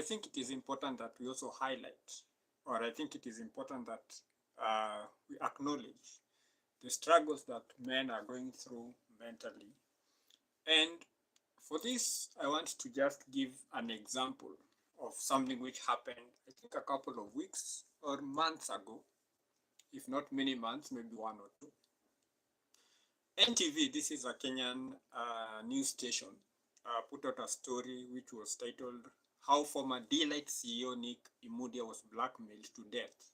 I think it is important that we also highlight, or I think it is important that we acknowledge the struggles that men are going through mentally. And for this, I want to just give an example of something which happened, I think, a couple of weeks or months ago, if not many months, maybe one or two. NTV, this is a Kenyan news station, put out a story which was titled "How Former D-Light CEO Nick Imudia Was Blackmailed to Death."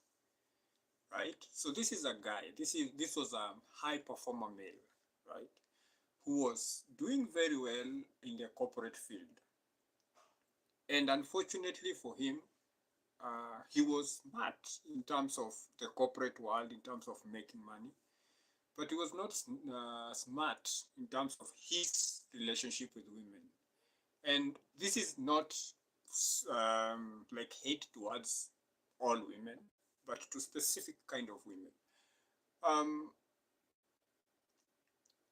Right? So this is a guy, this was a high performer male, right? Who was doing very well in the corporate field. And unfortunately for him, he was smart in terms of the corporate world, in terms of making money, but he was not smart in terms of his relationship with women. And this is not like hate towards all women, but to specific kind of women.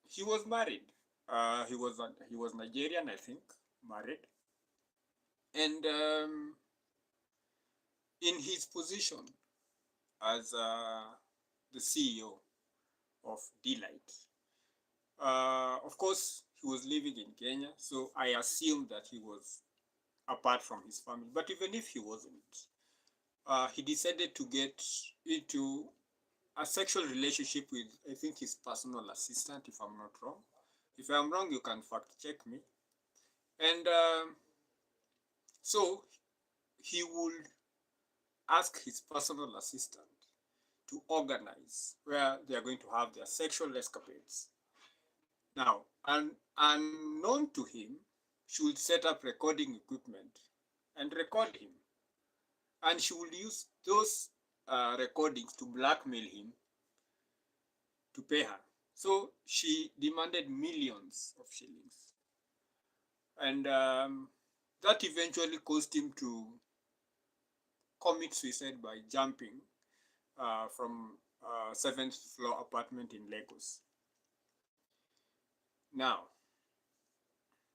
He was married. He was Nigerian, I think, married, and in his position as the CEO of D-Light, of course, he was living in Kenya, so I assume that he was apart from his family. But even if he wasn't, he decided to get into a sexual relationship with, I think, his personal assistant, if I'm not wrong. If I'm wrong, you can fact check me. And so he would ask his personal assistant to organize where they are going to have their sexual escapades. Now, unknown to him, she would set up recording equipment and record him. And she would use those recordings to blackmail him to pay her. So she demanded millions of shillings. And that eventually caused him to commit suicide by jumping from a 7th floor apartment in Lagos. Now,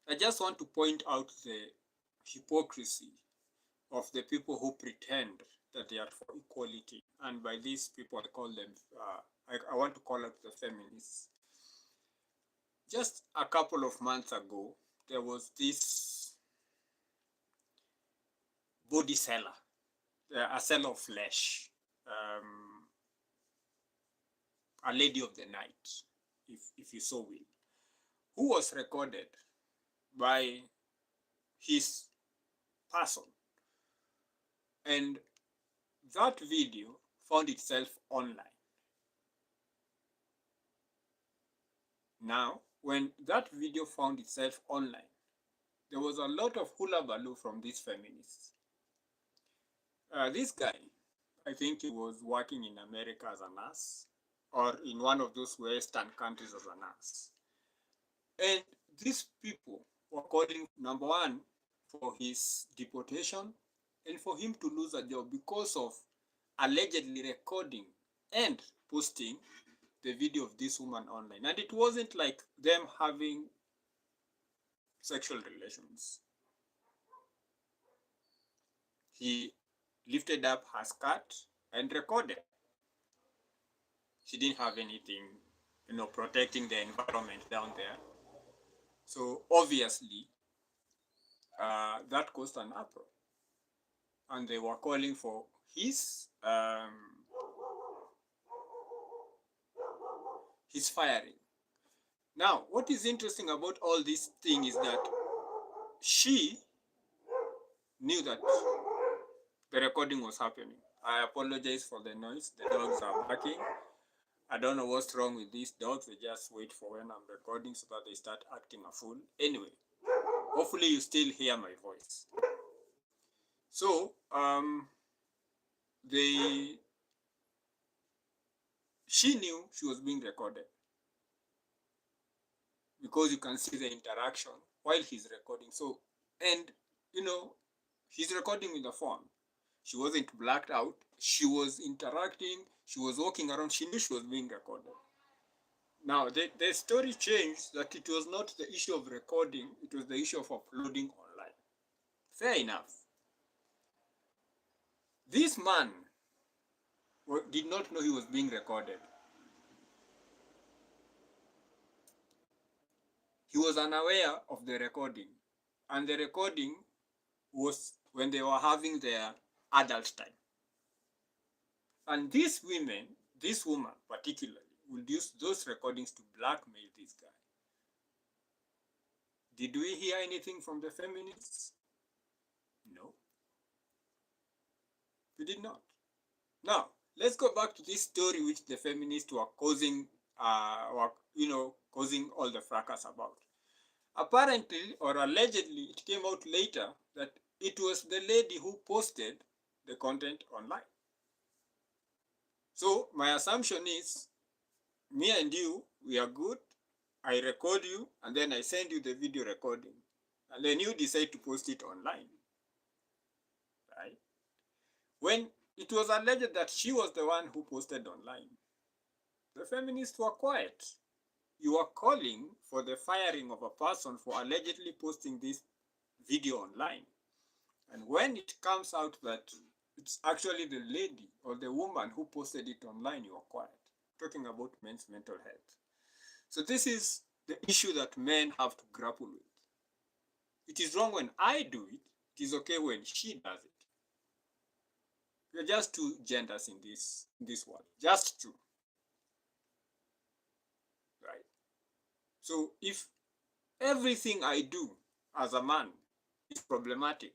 I just want to point out the hypocrisy of the people who pretend that they are for equality. And by these people, I call them, I want to call out the feminists. Just a couple of months ago, there was this body seller, a seller of flesh, a lady of the night, if you so will, who was recorded by his person. And that video found itself online. Now, when that video found itself online, there was a lot of hula baloo from these feminists. This guy, I think he was working in America as a nurse, or in one of those Western countries as a nurse. And these people were calling, number one, for his deportation and for him to lose a job because of allegedly recording and posting the video of this woman online. And it wasn't like them having sexual relations. He lifted up her skirt and recorded. She didn't have anything, protecting the environment down there. So obviously, that caused an uproar. And they were calling for his firing. Now, what is interesting about all this thing is that she knew that the recording was happening. I apologize for the noise. The dogs are barking. I don't know what's wrong with these dogs. They just wait for when I'm recording so that they start acting a fool. Anyway, hopefully you still hear my voice. So, she knew she was being recorded because you can see the interaction while he's recording. So, and he's recording with the phone. She wasn't blacked out. She was interacting. She was walking around. She knew she was being recorded. Now, the story changed that it was not the issue of recording. It was the issue of uploading online. Fair enough. This man did not know he was being recorded. He was unaware of the recording, and the recording was when they were having their adult time. And these women, this woman particularly, would use those recordings to blackmail this guy. Did we hear anything from the feminists? No, we did not. Now, let's go back to this story which the feminists were causing, causing all the fracas about. Apparently, or allegedly, it came out later that it was the lady who posted the content online. So my assumption is, me and you, we are good. I record you, and then I send you the video recording, and then you decide to post it online, right? When it was alleged that she was the one who posted online, the feminists were quiet. You are calling for the firing of a person for allegedly posting this video online. And when it comes out that it's actually the lady or the woman who posted it online, you are quiet. Talking about men's mental health. So this is the issue that men have to grapple with. It is wrong when I do it. It is okay when she does it. We're just two genders in this world. Just two. Right? So if everything I do as a man is problematic,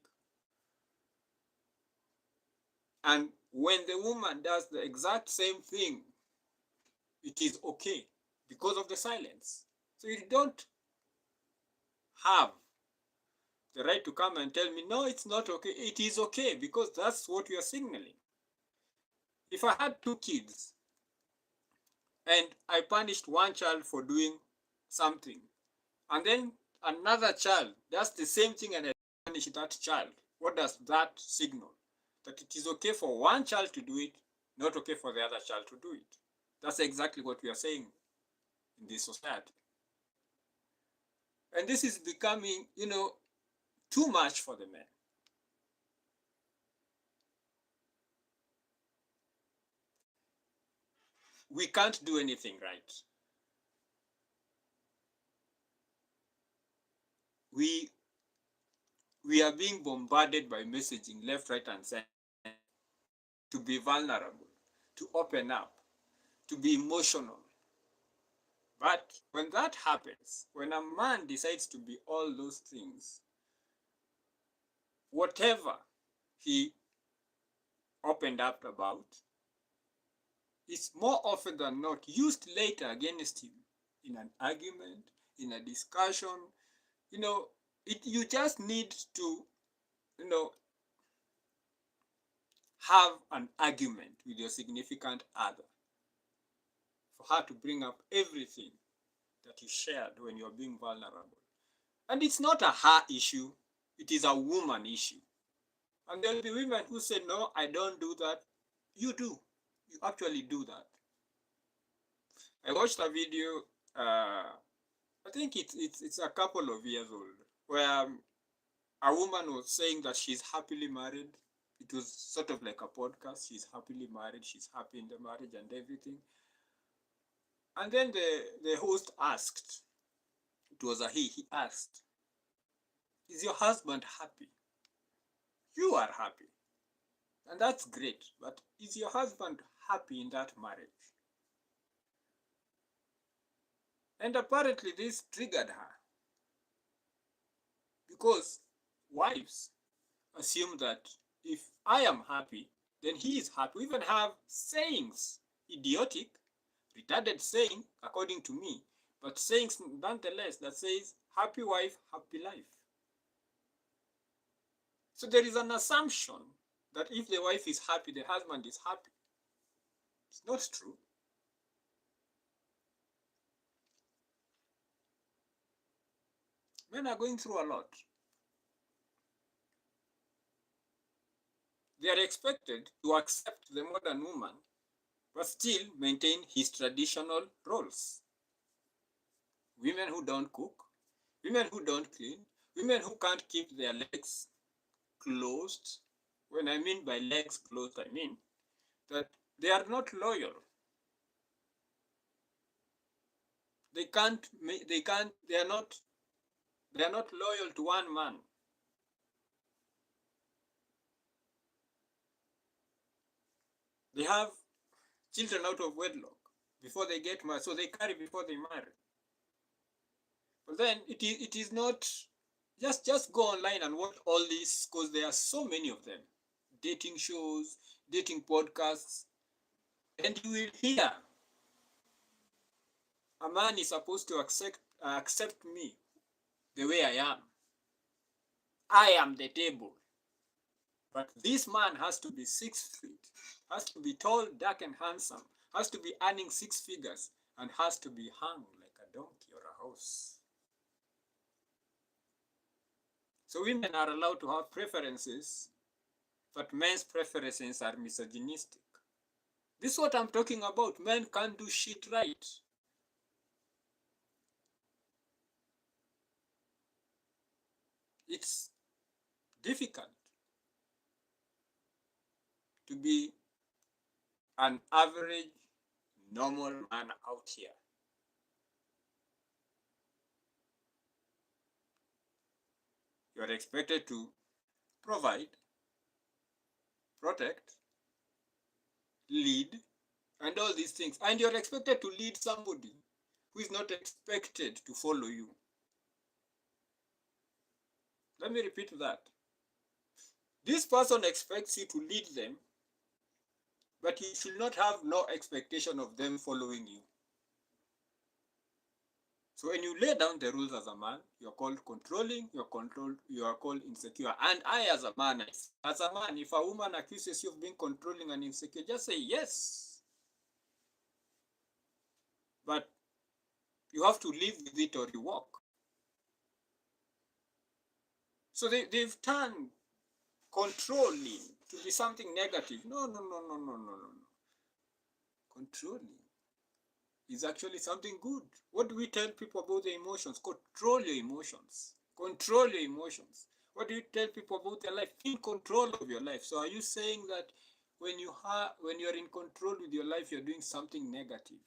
and when the woman does the exact same thing, it is okay because of the silence. So you don't have the right to come and tell me, no, it's not okay. It is okay because that's what you are signaling. If I had two kids and I punished one child for doing something, and then another child does the same thing and I punish that child, what does that signal? That it is okay for one child to do it, not okay for the other child to do it. That's exactly what we are saying in this society. And this is becoming, too much for the men. We can't do anything right. We are being bombarded by messaging left, right, and center to be vulnerable, to open up, to be emotional. But when that happens, when a man decides to be all those things, whatever he opened up about is more often than not used later against him in an argument, in a discussion. You just need to, have an argument with your significant other for her to bring up everything that you shared when you're being vulnerable. And it's not a her issue, it is a woman issue. And there'll be women who say, no, I don't do that. You do. You actually do that. I watched a video, I think it's a couple of years old, where a woman was saying that she's happily married. It was sort of like a podcast. She's happily married. She's happy in the marriage and everything. And then the host asked, it was a he asked, is your husband happy? You are happy. And that's great. But is your husband happy in that marriage? And apparently this triggered her. Because wives assume that if I am happy, then he is happy. We even have sayings, idiotic, retarded saying, according to me, but sayings nonetheless that says, happy wife, happy life. So there is an assumption that if the wife is happy, the husband is happy. It's not true. Men are going through a lot. They are expected to accept the modern woman, but still maintain his traditional roles. Women who don't cook, women who don't clean, women who can't keep their legs closed, When I mean by legs closed, I mean that they are not loyal. They can't, they are not loyal to one man. They have children out of wedlock before they get married, so they carry before they marry. But then it is not, just go online and watch all these, because there are so many of them, dating shows, dating podcasts, and you will hear a man is supposed to accept me the way I am. I am the table. But this man has to be 6 feet, has to be tall, dark, and handsome, has to be earning 6 figures, and has to be hung like a donkey or a horse. So women are allowed to have preferences, but men's preferences are misogynistic. This is what I'm talking about. Men can't do shit right. It's difficult to be an average, normal man out here. You are expected to provide, protect, lead, and all these things. And you're expected to lead somebody who is not expected to follow you. Let me repeat that. This person expects you to lead them, but you should not have no expectation of them following you. So when you lay down the rules as a man, you're called controlling, you are called insecure. And I, as a man, if a woman accuses you of being controlling and insecure, just say yes. But you have to live with it or you walk. So they've turned controlling to be something negative. No. Controlling is actually something good. What do we tell people about the emotions? Control your emotions. Control your emotions. What do you tell people about their life? In control of your life. So are you saying that when you're in control with your life, you're doing something negative?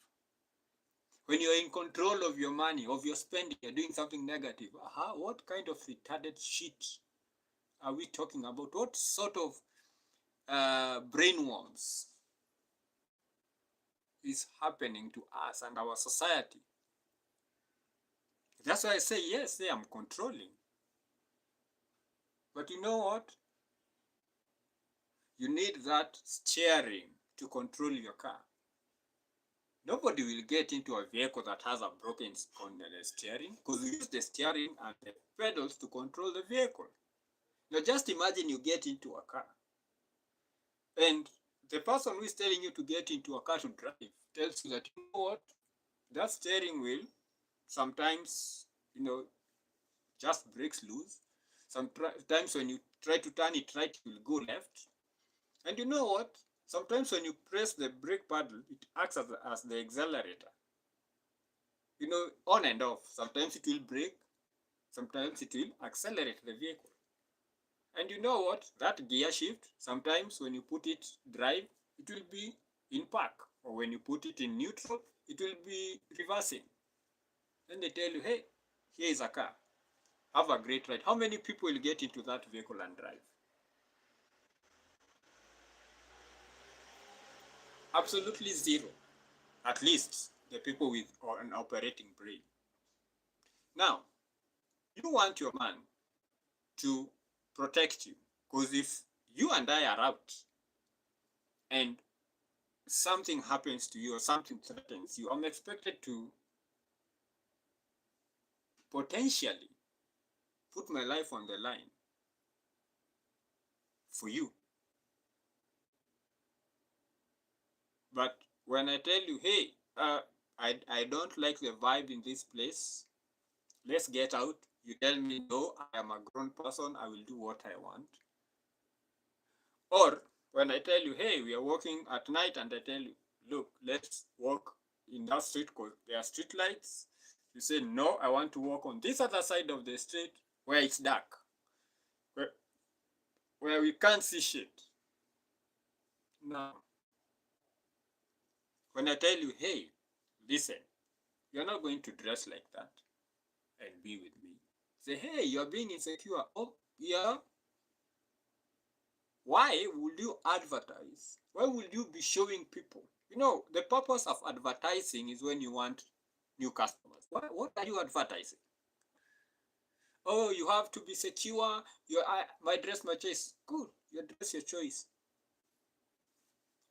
When you're in control of your money, of your spending, you're doing something negative. What kind of retarded shit are we talking about? What sort of brainworms is happening to us and our society? That's why I say, yes, I'm controlling. But you know what? You need that steering to control your car. Nobody will get into a vehicle that has a broken steering, because you use the steering and the pedals to control the vehicle. Now just imagine you get into a car and the person who is telling you to get into a car to drive tells you that, you know what, that steering wheel sometimes, just breaks loose. Sometimes when you try to turn it right, it will go left. And you know what? Sometimes when you press the brake pedal, it acts as the accelerator. On and off. Sometimes it will brake, sometimes it will accelerate the vehicle. And you know what? That gear shift, sometimes when you put it drive, it will be in park. Or when you put it in neutral, it will be reversing. Then they tell you, hey, here is a car. Have a great ride. How many people will get into that vehicle and drive? Absolutely zero. At least the people with an operating brain. Now, you want your man to protect you, because if you and I are out and something happens to you or something threatens you, I'm expected to potentially put my life on the line for you. But when I tell you, hey, I don't like the vibe in this place, let's get out, you tell me, no, I am a grown person, I will do what I want. Or when I tell you, hey, we are walking at night, and I tell you, look, let's walk in that street because there are street lights. You say, no, I want to walk on this other side of the street where it's dark. where we can't see shit. Now, when I tell you, hey, listen, you're not going to dress like that and be with me. Say, hey, you're being insecure. Oh, yeah. Why would you advertise? Why would you be showing people? You know, the purpose of advertising is when you want new customers. What are you advertising? Oh, you have to be secure. My dress, my choice. Good. Your dress, your choice.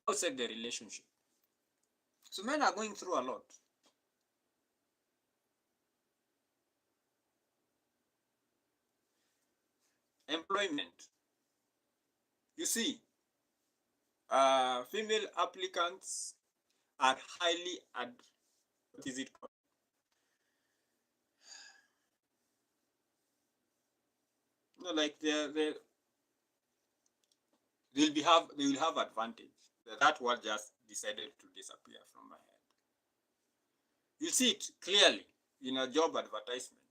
Outside the relationship. So men are going through a lot. Employment. You see, female applicants are highly what is it called? No, like they will have advantage. That word just decided to disappear from my head. You see it clearly in a job advertisement.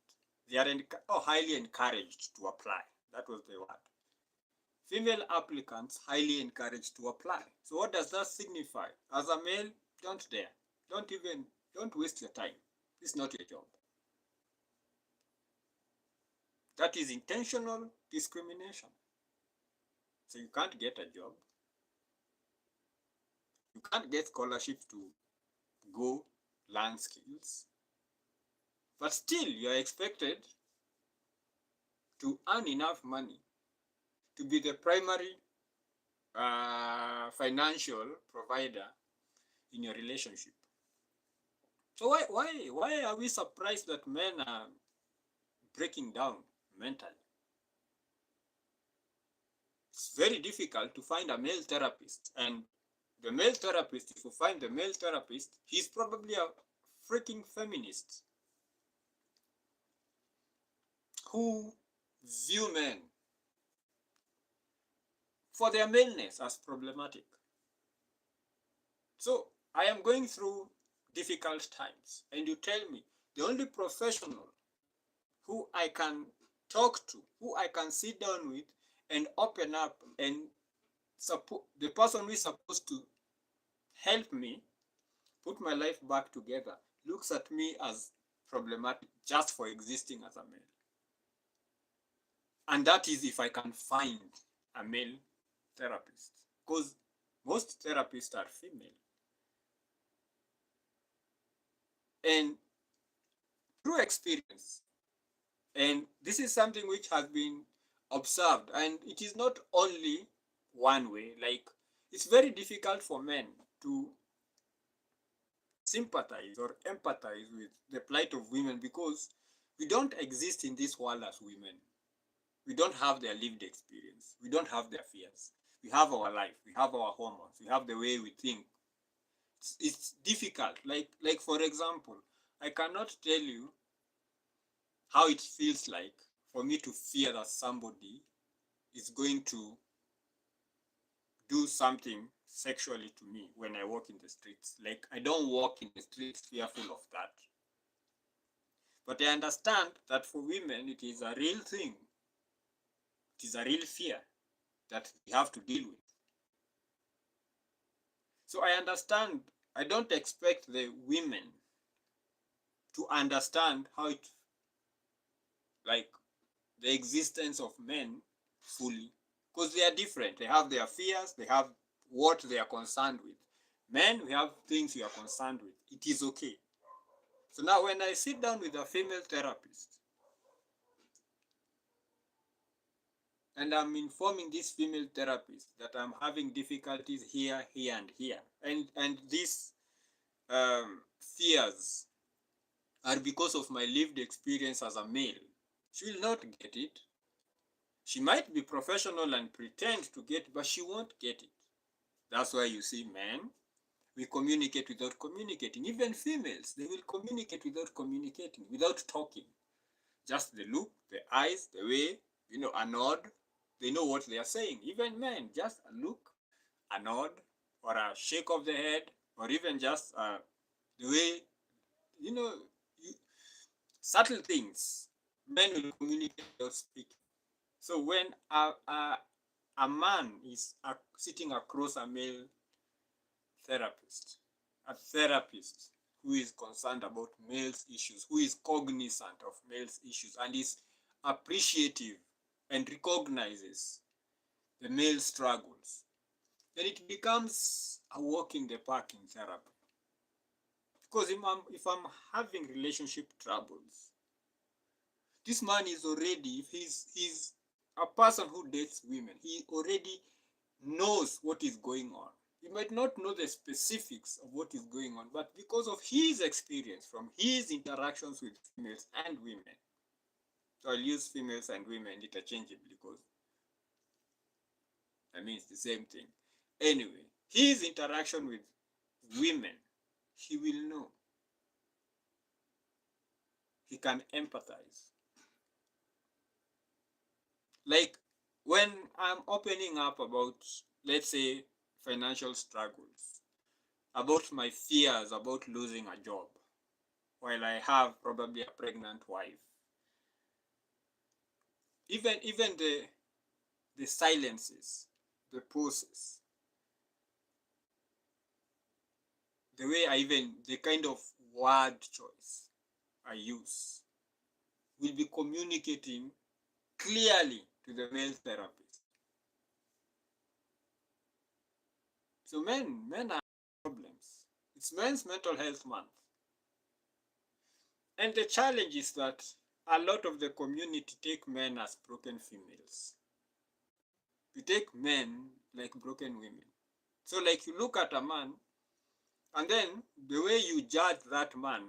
They are highly encouraged to apply. That was the word. Female applicants highly encouraged to apply. So what does that signify? As a male, don't dare. Don't waste your time. It's not your job. That is intentional discrimination. So you can't get a job. You can't get scholarships to go learn skills. But still, you are expected to earn enough money to be the primary financial provider in your relationship. So why are we surprised that men are breaking down mentally? It's very difficult to find a male therapist, and the male therapist, if you find the male therapist, he's probably a freaking feminist who view men for their maleness as problematic. So I am going through difficult times, and you tell me the only professional who I can talk to, who I can sit down with and open up and support, the person who is supposed to help me put my life back together, looks at me as problematic just for existing as a male. And that is if I can find a male therapist, because most therapists are female. And through experience, and this is something which has been observed, and it is not only one way. Like, it's very difficult for men to sympathize or empathize with the plight of women because we don't exist in this world as women. We don't have their lived experience. We don't have their fears. We have our life. We have our hormones. We have the way we think. It's difficult. Like for example, I cannot tell you how it feels like for me to fear that somebody is going to do something sexually to me when I walk in the streets. Like, I don't walk in the streets fearful of that. But I understand that for women, it is a real thing. It is a real fear that we have to deal with. So I understand. I don't expect the women to understand how it, like, the existence of men fully, because they are different. They have their fears. They have what they are concerned with. Men, we have things we are concerned with. It is okay. So now when I sit down with a female therapist and I'm informing this female therapist that I'm having difficulties here, here, and here, and these fears are because of my lived experience as a male, she will not get it. She might be professional and pretend to get it, but she won't get it. That's why you see men, we communicate without communicating. Even females, they will communicate without communicating, without talking. Just the look, the eyes, the way, a nod, they know what they are saying. Even men, just a look, a nod, or a shake of the head, or even just the way, subtle things. Men will communicate without speaking. So when a man is sitting across a male therapist, a therapist who is concerned about males' issues, who is cognizant of males' issues, and is appreciative and recognizes the male struggles, then it becomes a walk in the park in therapy. Because if I'm having relationship troubles, this man is already, if he's a person who dates women, he already knows what is going on. He might not know the specifics of what is going on, but because of his experience from his interactions with females and women, so I'll use females and women interchangeably because I mean it's the same thing. Anyway, his interaction with women, he will know. He can empathize. Like when I'm opening up about, let's say, financial struggles, about my fears about losing a job while I have probably a pregnant wife, even the silences, the pauses, the way the kind of word choice I use will be communicating clearly to the male therapist. So men are problems. It's Men's Mental Health Month. And the challenge is that a lot of the community take men as broken females. We take men like broken women. So like you look at a man, and then the way you judge that man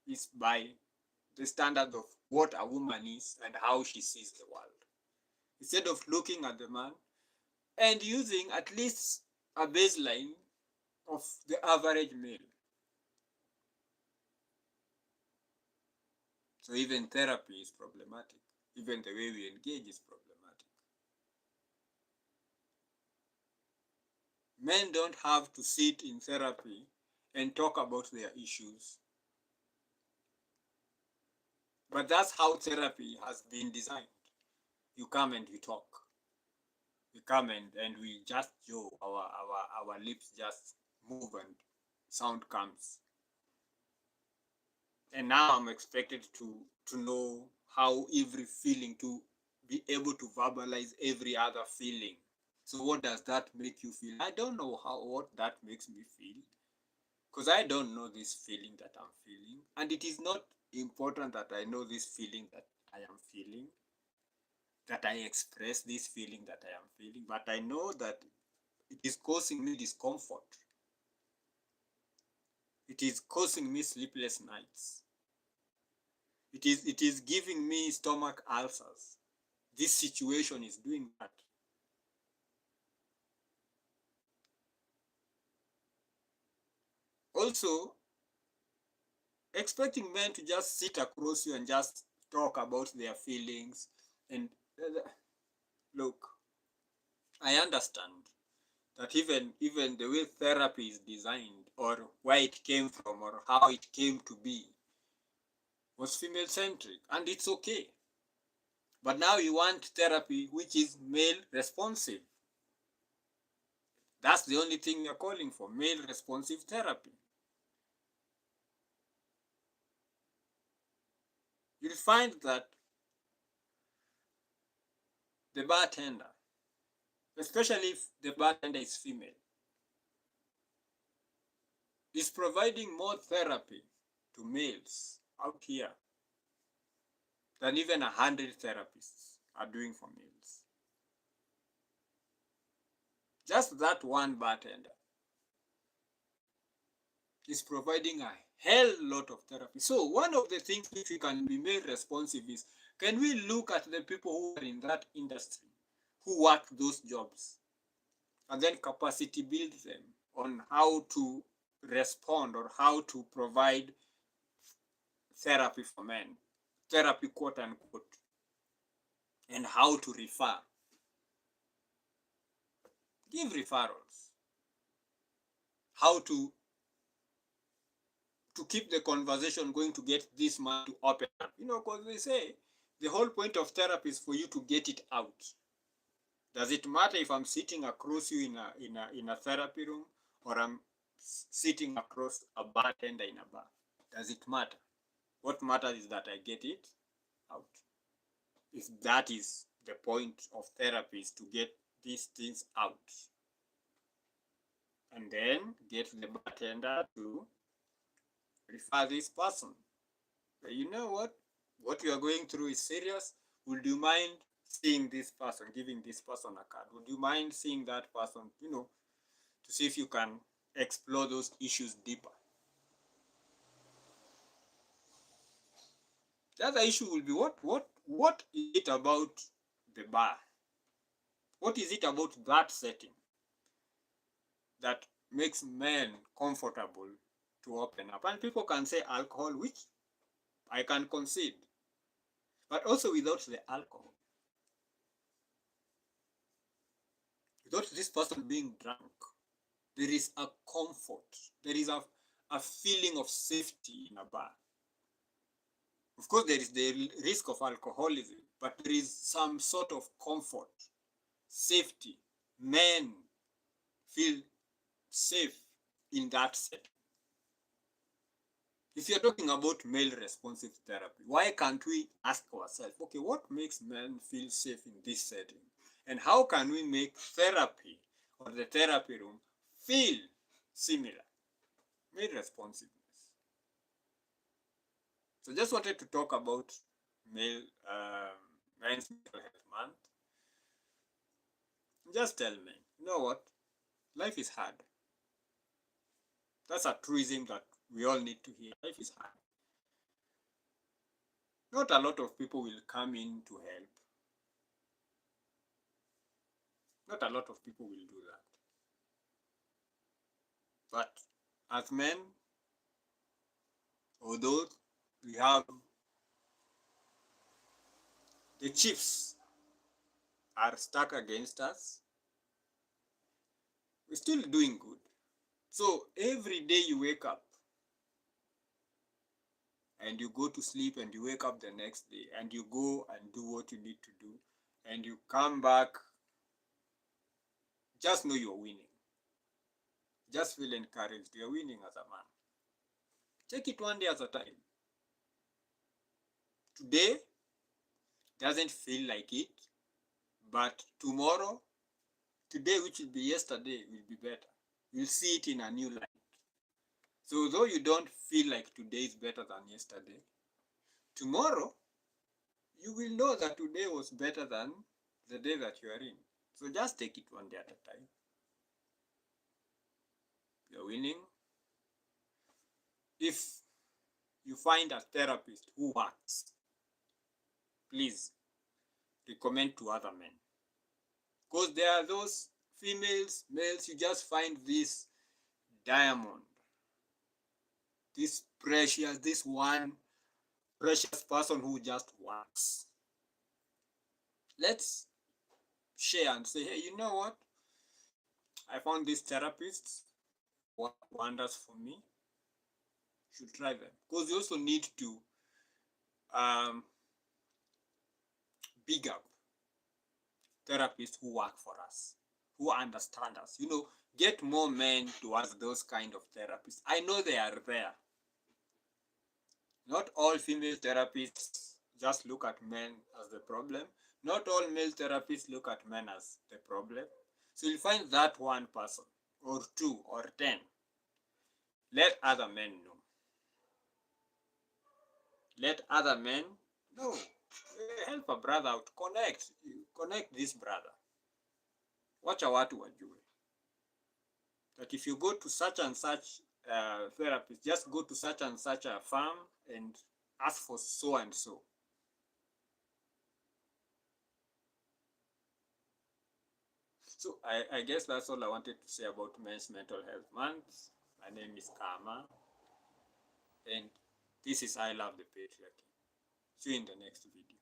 is by the standard of what a woman is and how she sees the world. Instead of looking at the man and using at least a baseline of the average male. So even therapy is problematic. Even the way we engage is problematic. Men don't have to sit in therapy and talk about their issues. But that's how therapy has been designed. You come and you talk. We come and we just joke, our lips just move and sound comes. And now I'm expected to know how every feeling, to be able to verbalize every other feeling. So what does that make you feel? I don't know what that makes me feel, because I don't know this feeling that I'm feeling. And it is not important that I know this feeling that I am feeling, that I express this feeling that I am feeling, but I know that it is causing me discomfort. It is causing me sleepless nights. It is giving me stomach ulcers. This situation is doing that. Also, expecting men to just sit across you and just talk about their feelings and look, I understand that even the way therapy is designed, or where it came from, or how it came to be, was female centric, and it's okay. But now you want therapy which is male responsive. That's the only thing you're calling for, male responsive therapy. You'll find that the bartender, especially if the bartender is female, is providing more therapy to males out here than even 100 therapists are doing for males. Just that one bartender is providing a hell lot of therapy. So one of the things which we can be made responsive is, can we look at the people who are in that industry, who work those jobs, and then capacity build them on how to respond or how to provide therapy for men, therapy quote unquote, and how to refer. Give referrals. How to keep the conversation going to get this man to open up. You know, because they say the whole point of therapy is for you to get it out. Does it matter if I'm sitting across you in a therapy room, or I'm sitting across a bartender in a bar? Does it matter? What matters is that I get it out. If that is the point of therapy, is to get these things out, and then get the bartender to refer this person. You know what you are going through is serious. Would you mind seeing this person, giving this person a card? Would you mind seeing that person, to see if you can explore those issues deeper? The other issue will be what is it about the bar? What is it about that setting that makes men comfortable to open up? And people can say alcohol, which I can concede, but also without the alcohol, without this person being drunk, there is a comfort, there is a feeling of safety in a bar. Of course, there is the risk of alcoholism, but there is some sort of comfort, safety. Men feel safe in that setting. If you're talking about male responsive therapy, why can't we ask ourselves, okay, what makes men feel safe in this setting? And how can we make therapy or the therapy room feel similar? Male responsiveness. So just wanted to talk about men's mental health month. Just tell me, you know what? Life is hard. That's a truism that we all need to hear. Life is hard. Not a lot of people will come in to help. Not a lot of people will do that. But as men, although we have the chiefs are stuck against us, we're still doing good. So every day you wake up and you go to sleep and you wake up the next day and you go and do what you need to do and you come back, just know you're winning. Just feel encouraged. You're winning as a man. Take it one day at a time. Today doesn't feel like it, but tomorrow, today which will be yesterday, will be better. You'll see it in a new light. So though you don't feel like today is better than yesterday, tomorrow you will know that today was better than the day that you are in. So just take it one day at a time. You're winning. If you find a therapist who works, please recommend to other men. Because there are those females, males, you just find this diamond, this precious, this one precious person who just works. Let's share and say, hey, you know what? I found these therapists work wonders for me. You should try them. Because you also need to big up therapists who work for us, who understand us. Get more men towards those kind of therapists. I know they are there. Not all female therapists just look at men as the problem. Not all male therapists look at men as the problem. So you'll find that one person, or 2, or 10. Let other men know. Let other men know. Help a brother out. Connect this brother. Wacha watu wajue that if you go to such and such therapist, just go to such and such a firm and ask for so and so. So I guess that's all I wanted to say about Men's Mental Health Month. My name is Kama, and this is I Love the Patriarchy. See you in the next video.